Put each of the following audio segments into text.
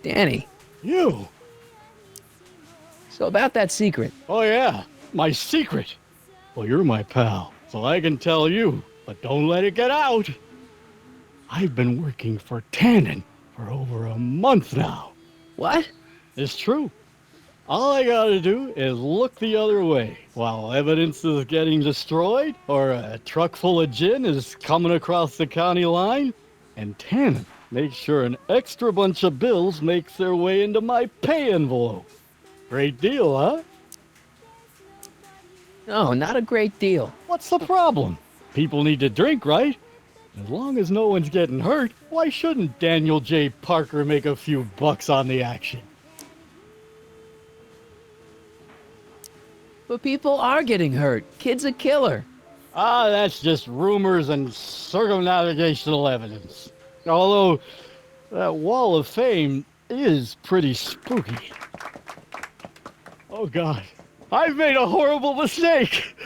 Danny, You? so about that secret. Oh yeah, my secret. Well, you're my pal, so I can tell you, but don't let it get out. I've been working for Tannen for over a month now. What? It's true. All I gotta do is look the other way while evidence is getting destroyed or a truck full of gin is coming across the county line, and Tannen makes sure an extra bunch of bills makes their way into my pay envelope. Great deal, huh? No, not a great deal. What's the problem? People need to drink, right? As long as no one's getting hurt, why shouldn't Daniel J. Parker make a few bucks on the action? But people are getting hurt. Kid's a killer. Ah, that's just rumors and circumnavigational evidence. Although, that wall of fame is pretty spooky. Oh God, I've made a horrible mistake.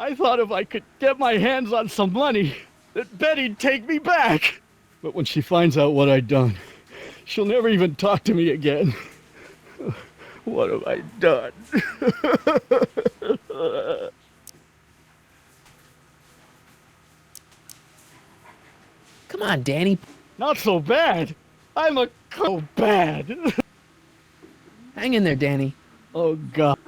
I thought if I could get my hands on some money, that Betty'd take me back. But when she finds out what I'd done, she'll never even talk to me again. What have I done? Come on, Danny. Not so bad. I'm a so bad. Hang in there, Danny. Oh God.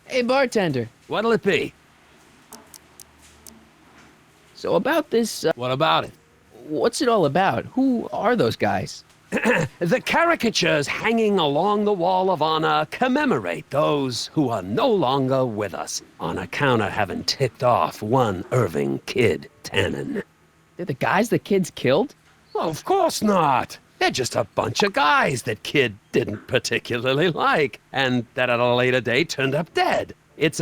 Hey, bartender. What'll it be? So about this, What about it? what's it all about? Who are those guys? The caricatures hanging along the wall of honor commemorate those who are no longer with us on account of having ticked off one Irving Kid Tannen. They're the guys the kids killed? Well, of course not. They're just a bunch of guys that Kid didn't particularly like, and that at a later date turned up dead. It's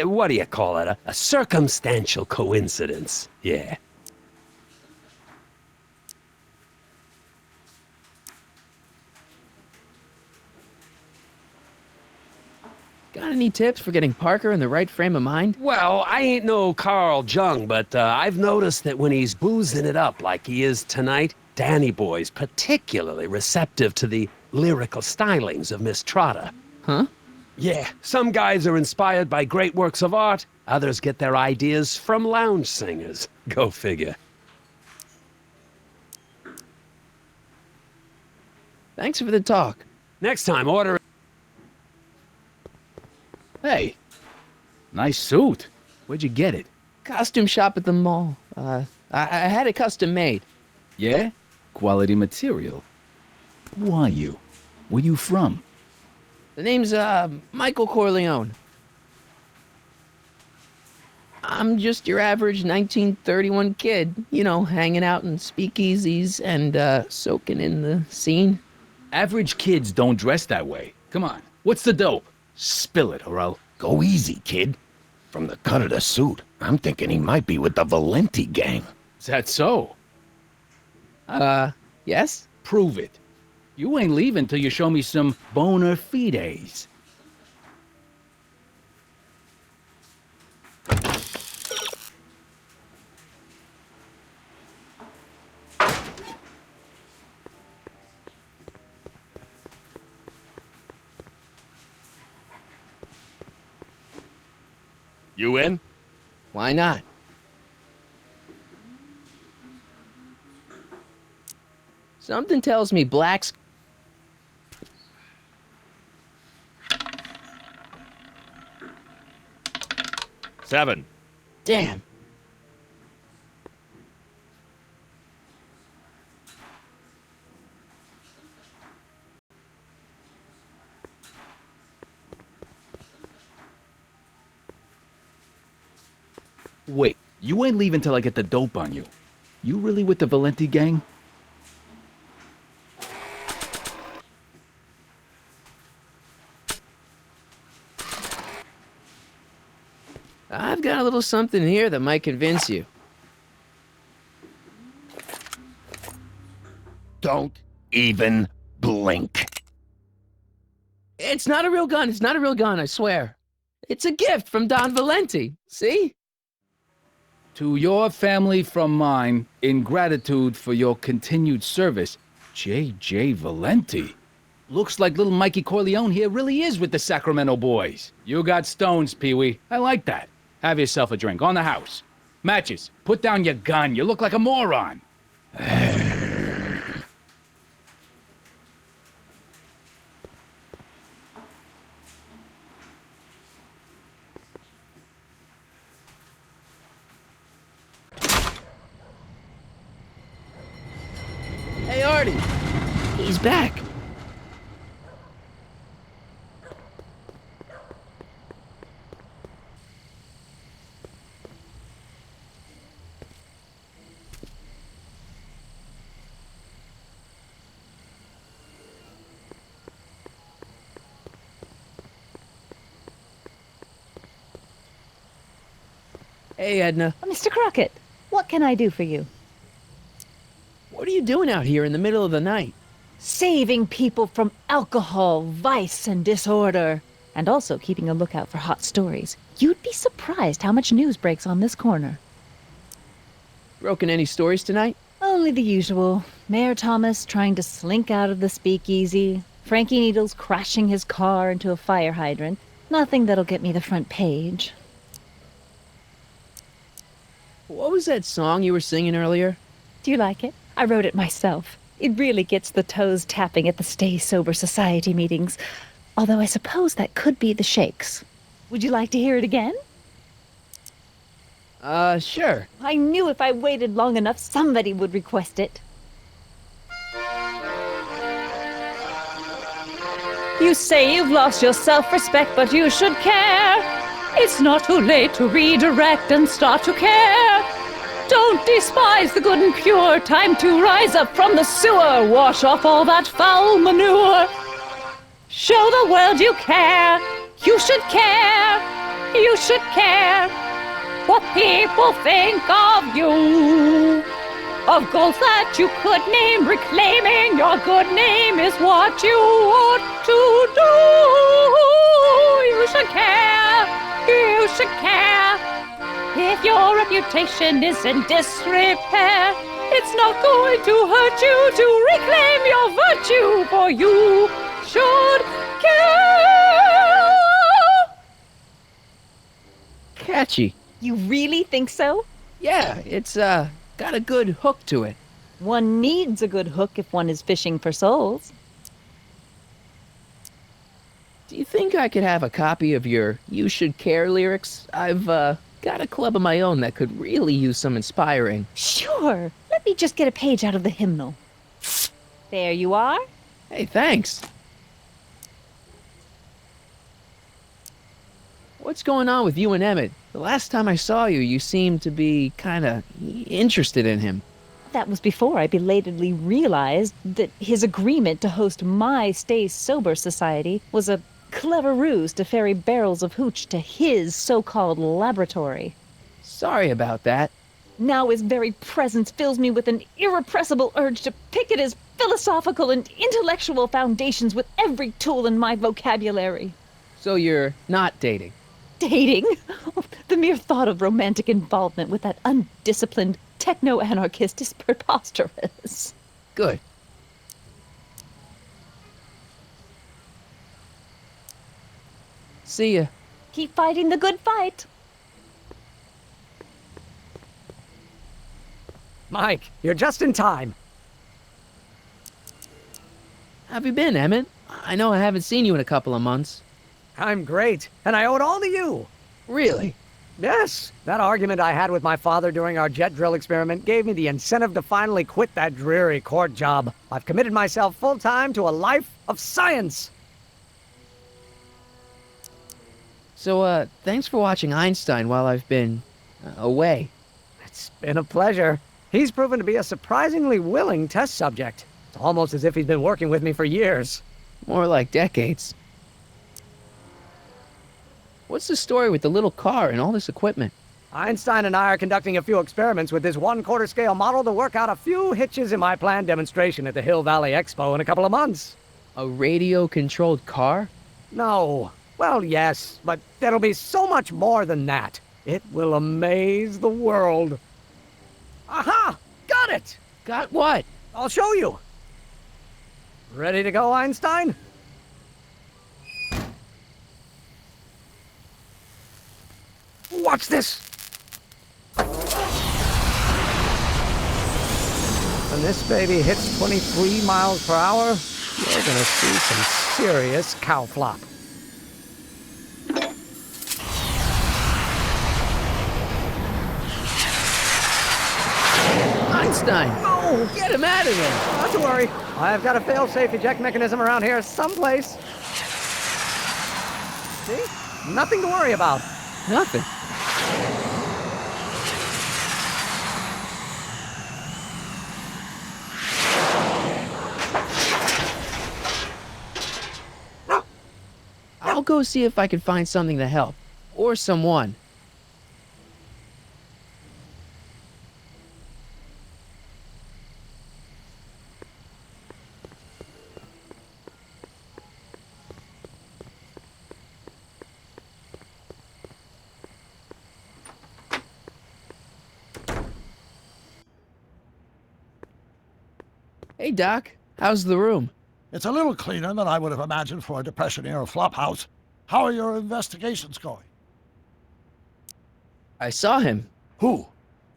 what do you call it? A circumstantial coincidence. Yeah. Got any tips for getting Parker in the right frame of mind? Well, I ain't no Carl Jung, but I've noticed that when he's boozing it up like he is tonight, Danny Boy's particularly receptive to the lyrical stylings of Miss Trotter. Huh? Yeah, some guys are inspired by great works of art, others get their ideas from lounge singers. Go figure. Thanks for the talk. Next time, order. Hey, nice suit. Where'd you get it? Costume shop at the mall. I had it custom made. Yeah? Quality material. Who are you? Where you from? The name's, Michael Corleone. I'm just your average 1931 kid, you know, hanging out in speakeasies and, soaking in the scene. Average kids don't dress that way. Come on, what's the dope? Spill it, or I'll... Go easy, kid. From the cut of the suit, I'm thinking he might be with the Valenti gang. Is that so? Yes? Prove it. You ain't leaving till you show me some bona fides. You in? Why not? Something tells me Black's... Seven. Damn. Wait, you ain't leaving till I get the dope on you. You really with the Valenti gang? I've got got a little something here that might convince you. Don't even blink. It's not a real gun. It's not a real gun, I swear. It's a gift from Don Valenti. See? To your family from mine, in gratitude for your continued service, J.J. Valenti. Looks like little Mikey Corleone here really is with the Sacramento boys. You got stones, Pee-wee. I like that. Have yourself a drink on the house. Matches, put down your gun. You look like a moron. Hey, Artie. He's back. Hey, Edna. Mr. Crockett, what can I do for you? What are you doing out here in the middle of the night? Saving people from alcohol, vice, and disorder. And also keeping a lookout for hot stories. You'd be surprised how much news breaks on this corner. Broken any stories tonight? Only the usual. Mayor Thomas trying to slink out of the speakeasy. Frankie Needles crashing his car into a fire hydrant. Nothing that'll get me the front page. What was that song you were singing earlier? Do you like it? I wrote it myself. It really gets the toes tapping at the Stay Sober Society meetings. Although I suppose that could be the Shakes. Would you like to hear it again? Sure. I knew if I waited long enough, somebody would request it. You say you've lost your self-respect, but you should care. It's not too late to redirect and start to care. Don't despise the good and pure. Time to rise up from the sewer. Wash off all that foul manure. Show the world you care. You should care. You should care what people think of you. Of goals that you could name. Reclaiming your good name is what you ought to do. You should care. You should care. If your reputation is in disrepair, it's not going to hurt you to reclaim your virtue, for you should care. Catchy. You really think so? Yeah, it's, got a good hook to it. One needs a good hook if one is fishing for souls. Do you think I could have a copy of your You Should Care lyrics? I've, got a club of my own that could really use some inspiring. Sure. Let me just get a page out of the hymnal. There you are. Hey, thanks. What's going on with you and Emmett? The last time I saw you, you seemed to be kinda interested in him. That was before I belatedly realized that his agreement to host my Stay Sober Society was a clever ruse to ferry barrels of hooch to his so-called laboratory. Sorry about that. Now his very presence fills me with an irrepressible urge to pick at his philosophical and intellectual foundations with every tool in my vocabulary. So you're not dating? Dating? The mere thought of romantic involvement with that undisciplined techno-anarchist is preposterous. Good. See ya. Keep fighting the good fight. Mike, you're just in time. How have you been, Emmett? I know I haven't seen you in a couple of months. I'm great, and I owe it all to you. Really? Yes, that argument I had with my father during our jet drill experiment gave me the incentive to finally quit that dreary court job. I've committed myself full-time to a life of science. So, thanks for watching Einstein while I've been away. It's been a pleasure. He's proven to be a surprisingly willing test subject. It's almost as if he's been working with me for years. More like decades. What's the story with the little car and all this equipment? Einstein and I are conducting a few experiments with this 1/4 scale model to work out a few hitches in my planned demonstration at the Hill Valley Expo in a couple of months. A radio-controlled car? No. Well, yes, but there'll be so much more than that. It will amaze the world. Aha! Got it! Got what? I'll show you. Ready to go, Einstein? Watch this! When this baby hits 23 miles per hour, you're gonna see some serious cow flop. Einstein! No! Get him out of there! Not to worry. I've got a fail-safe eject mechanism around here someplace. See? Nothing to worry about. Nothing. I'll go see if I can find something to help. Or someone. Hey, Doc. How's the room? It's a little cleaner than I would have imagined for a Depression-era flophouse. How are your investigations going? I saw him. Who?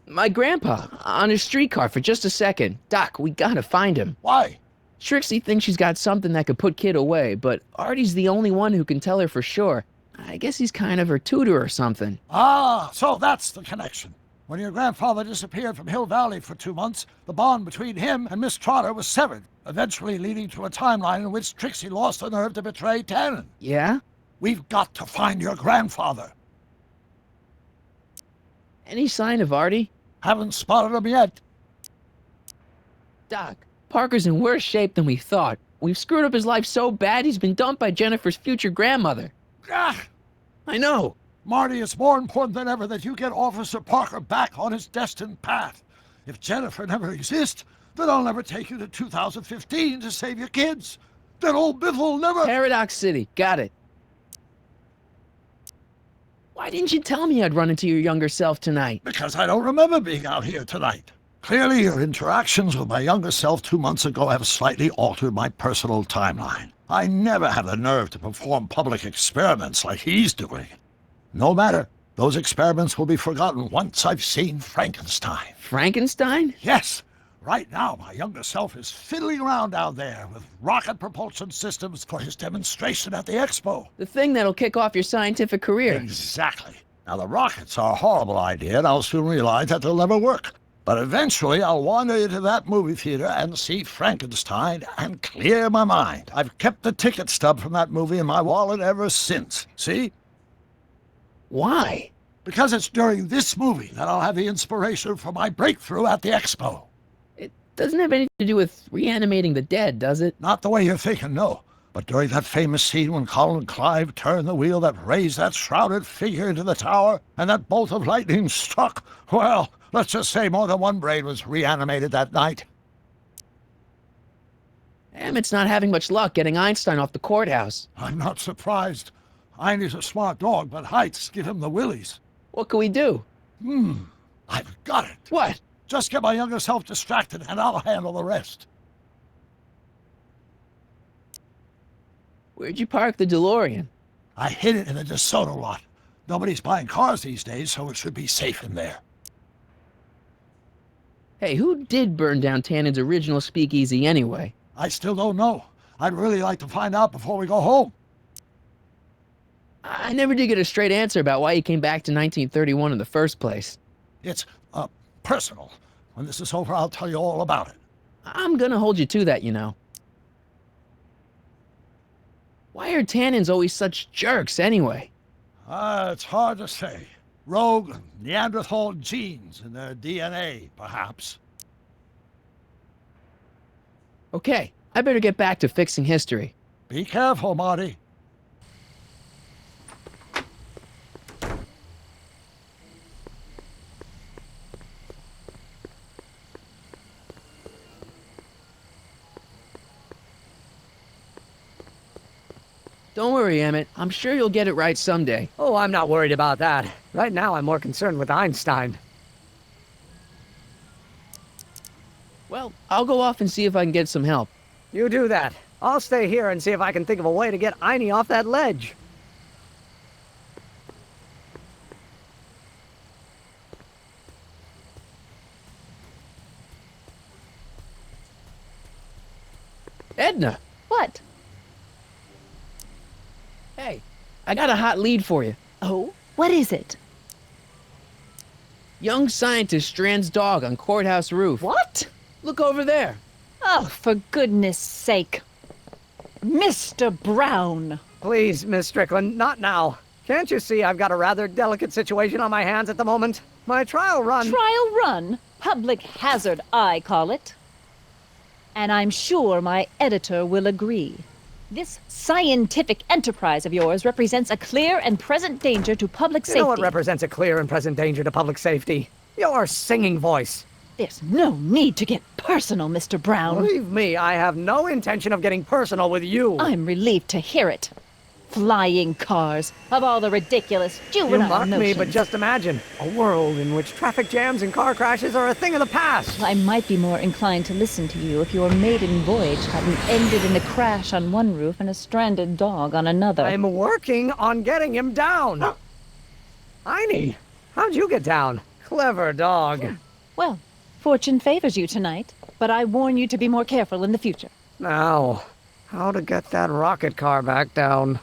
My grandpa, on a streetcar for just a second. Doc, we gotta find him. Why? Trixie thinks she's got something that could put Kid away, but Artie's the only one who can tell her for sure. I guess he's kind of her tutor or something. Ah, so that's the connection. When your grandfather disappeared from Hill Valley for 2 months, the bond between him and Miss Trotter was severed, eventually leading to a timeline in which Trixie lost the nerve to betray Tannen. Yeah? We've got to find your grandfather. Any sign of Artie? Haven't spotted him yet. Doc, Parker's in worse shape than we thought. We've screwed up his life so bad he's been dumped by Jennifer's future grandmother. Ah, I know. Marty, it's more important than ever that you get Officer Parker back on his destined path. If Jennifer never exists, then I'll never take you to 2015 to save your kids. Then old Biff will never— Paradox City, got it. Why didn't you tell me I'd run into your younger self tonight? Because I don't remember being out here tonight. Clearly, your interactions with my younger self 2 months ago have slightly altered my personal timeline. I never had the nerve to perform public experiments like he's doing. No matter. Those experiments will be forgotten once I've seen Frankenstein. Frankenstein? Yes. Right now, my younger self is fiddling around down there with rocket propulsion systems for his demonstration at the expo. The thing that'll kick off your scientific career. Exactly. Now, the rockets are a horrible idea, and I'll soon realize that they'll never work. But eventually, I'll wander into that movie theater and see Frankenstein and clear my mind. I've kept the ticket stub from that movie in my wallet ever since. See? Why? Because it's during this movie that I'll have the inspiration for my breakthrough at the expo. It doesn't have anything to do with reanimating the dead, does it? Not the way you're thinking, no. But during that famous scene when Colin and Clive turned the wheel that raised that shrouded figure into the tower, and that bolt of lightning struck, well, let's just say more than one brain was reanimated that night. Emmett's not having much luck getting Einstein off the courthouse. I'm not surprised. Einstein's a smart dog, but heights give him the willies. What can we do? I've got it. What? Just get my younger self distracted, and I'll handle the rest. Where'd you park the DeLorean? I hid it in the DeSoto lot. Nobody's buying cars these days, so it should be safe in there. Hey, who did burn down Tannen's original speakeasy anyway? I still don't know. I'd really like to find out before we go home. I never did get a straight answer about why he came back to 1931 in the first place. It's, personal. When this is over, I'll tell you all about it. I'm gonna hold you to that, you know. Why are Tannins always such jerks anyway? It's hard to say. Rogue Neanderthal genes in their DNA, perhaps. Okay, I better get back to fixing history. Be careful, Marty. Don't worry, Emmett. I'm sure you'll get it right someday. Oh, I'm not worried about that. Right now, I'm more concerned with Einstein. Well, I'll go off and see if I can get some help. You do that. I'll stay here and see if I can think of a way to get Einie off that ledge. Edna! What? Hey, I got a hot lead for you. Oh? What is it? Young scientist strands dog on courthouse roof. What? Look over there. Oh, for goodness sake. Mr. Brown! Please, Miss Strickland, not now. Can't you see I've got a rather delicate situation on my hands at the moment? My trial run... Trial run? Public hazard, I call it. And I'm sure my editor will agree. This scientific enterprise of yours represents a clear and present danger to public safety. You know what represents a clear and present danger to public safety? Your singing voice. There's no need to get personal, Mr. Brown. Believe me, I have no intention of getting personal with you. I'm relieved to hear it. Flying cars, of all the ridiculous You juvenile mock me, notions. but just imagine a world in which traffic jams and car crashes are a thing of the past. I might be more inclined to listen to you if your maiden voyage hadn't ended in a crash on one roof and a stranded dog on another. I'm working on getting him down. Einie, how'd you get down? Clever dog. Well, fortune favors you tonight, but I warn you to be more careful in the future. Now, how to get that rocket car back down?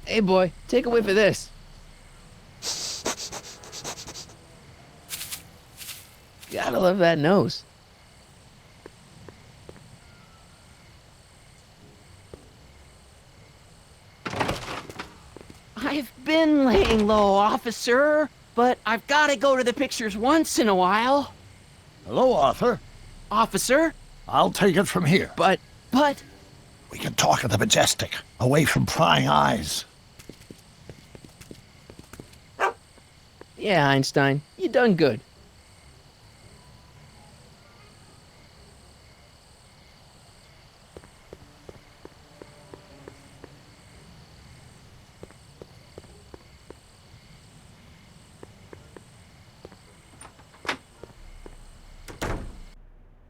Hey, boy, take a whiff of this. Gotta love that nose. I've been laying low, officer, but I've got to go to the pictures once in a while. Hello, Arthur. Officer, I'll take it from here. but... We can talk at the Majestic, away from prying eyes. Yeah, Einstein, you done good.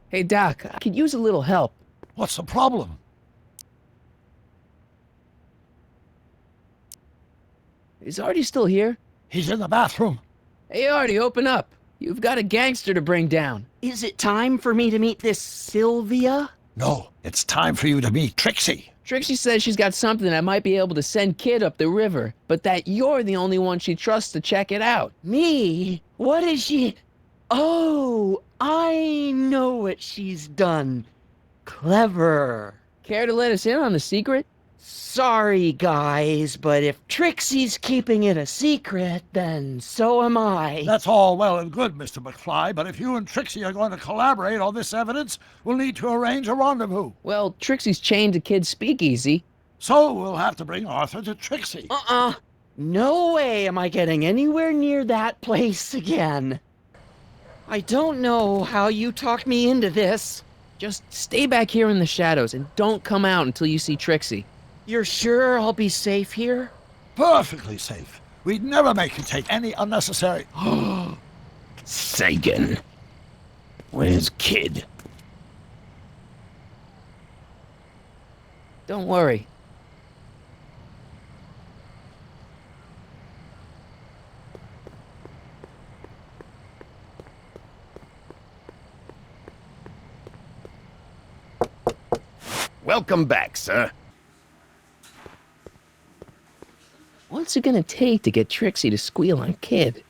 Hey, Doc, I could use a little help. What's the problem? Is Artie still here? He's in the bathroom. Hey, Artie, open up. You've got a gangster to bring down. is it time for me to meet this Sylvia? No, it's time for you to meet Trixie. Trixie says she's got something that might be able to send Kid up the river, but that you're the only one she trusts to check it out. Me? What is she... Oh, I know what she's done. Clever. Care to let us in on the secret? Sorry, guys, but if Trixie's keeping it a secret, then so am I. That's all well and good, Mr. McFly, but if you and Trixie are going to collaborate on this evidence, we'll need to arrange a rendezvous. Well, Trixie's chained to Kid's speakeasy. So we'll have to bring Arthur to Trixie. No way am I getting anywhere near that place again. I don't know how you talked me into this. Just stay back here in the shadows and don't come out until you see Trixie. You're sure I'll be safe here? Perfectly safe. We'd never make you take any unnecessary... Sagan. Where's Kid? Don't worry. Welcome back, sir. What's it gonna take to get Trixie to squeal on Kid?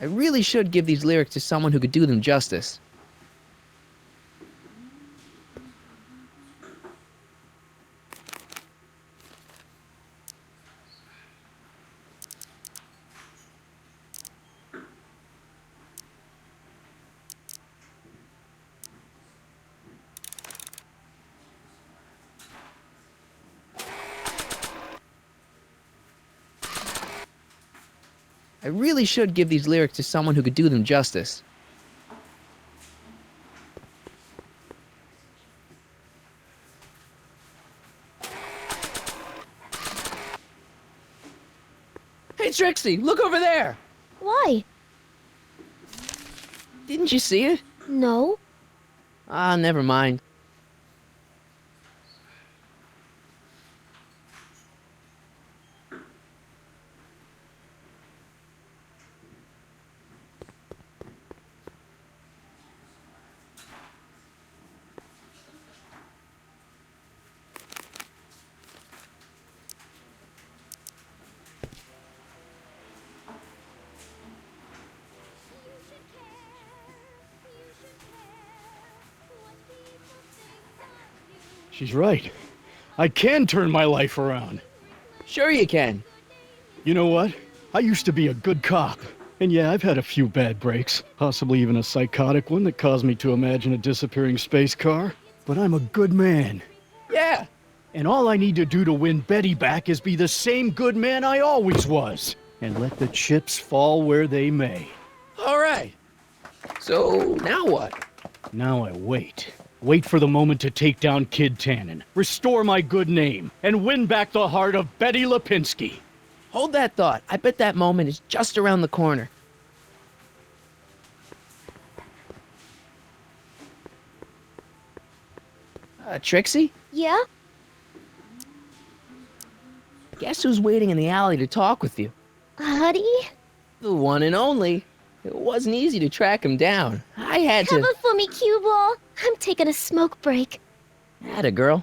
I really should give these lyrics to someone who could do them justice. I really should give these lyrics to someone who could do them justice. Hey, Trixie, look over there! Why? Didn't you see it? No. Ah, never mind. She's right. I can turn my life around. Sure you can. You know what? I used to be a good cop. And yeah, I've had a few bad breaks. Possibly even a psychotic one that caused me to imagine a disappearing space car. But I'm a good man. Yeah. And all I need to do to win Betty back is be the same good man I always was. And let the chips fall where they may. All right. So, now what? Now I wait. Wait for the moment to take down Kid Tannen, restore my good name, and win back the heart of Betty Lipinski. Hold that thought. I bet that moment is just around the corner. Trixie? Yeah? Guess who's waiting in the alley to talk with you? Huddy? The one and only. It wasn't easy to track him down. I had Cover to... for me, cue ball. I'm taking a smoke break. Atta girl.